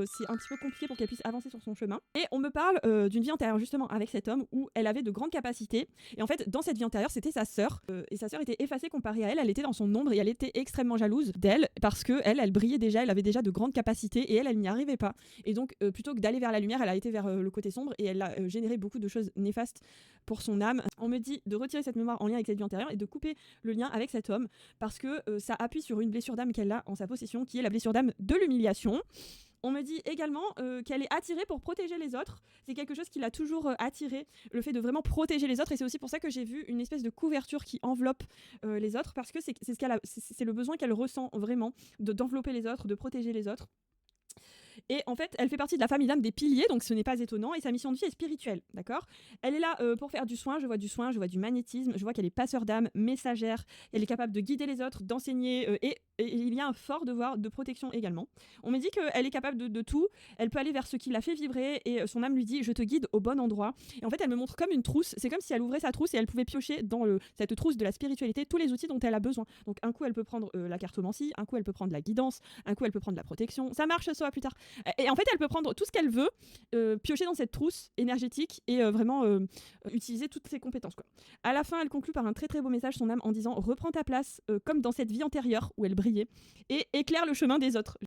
c'est un petit peu compliqué pour qu'elle puisse avancer sur son chemin. Et on me parle d'une vie antérieure justement avec cet homme où elle avait de grandes capacités. Et en fait, dans cette vie antérieure, c'était sa sœur. Et sa sœur était effacée comparée à elle. Elle était dans son ombre et elle était extrêmement jalouse d'elle parce que elle brillait déjà, elle avait déjà de grandes capacités et elle n'y arrivait pas. Et donc, plutôt que d'aller vers la lumière, elle a été vers le côté sombre et elle a généré beaucoup de choses néfastes pour son âme. On me dit de retirer cette mémoire en lien avec cette vie antérieure et de couper le lien avec cet homme parce que ça appuie sur une blessure d'âme qu'elle a en sa possession, qui est la blessure d'âme de l'humiliation. On me dit également qu'elle est attirée pour protéger les autres. C'est quelque chose qui l'a toujours attirée, le fait de vraiment protéger les autres. Et c'est aussi pour ça que j'ai vu une espèce de couverture qui enveloppe les autres, parce que c'est le besoin qu'elle ressent vraiment, d'envelopper les autres, de protéger les autres. Et en fait, elle fait partie de la famille d'âme des piliers, donc ce n'est pas étonnant. Et sa mission de vie est spirituelle, d'accord ? Elle est là pour faire du soin, je vois du magnétisme, je vois qu'elle est passeur d'âme, messagère, elle est capable de guider les autres, d'enseigner, et il y a un fort devoir de protection également. On me dit qu'elle est capable de tout, elle peut aller vers ce qui la fait vibrer, et son âme lui dit « je te guide au bon endroit ». Et en fait, elle me montre comme une trousse, c'est comme si elle ouvrait sa trousse et elle pouvait piocher dans cette trousse de la spiritualité tous les outils dont elle a besoin. Donc un coup, elle peut prendre la cartomancie, un coup, elle peut prendre la guidance, un coup, elle peut prendre la protection. Ça marche, ça va plus tard. Et en fait, elle peut prendre tout ce qu'elle veut, piocher dans cette trousse énergétique et vraiment utiliser toutes ses compétences, quoi. À la fin, elle conclut par un très très beau message, son âme, en disant « reprends ta place comme dans cette vie antérieure où elle brillait et éclaire le chemin des autres ».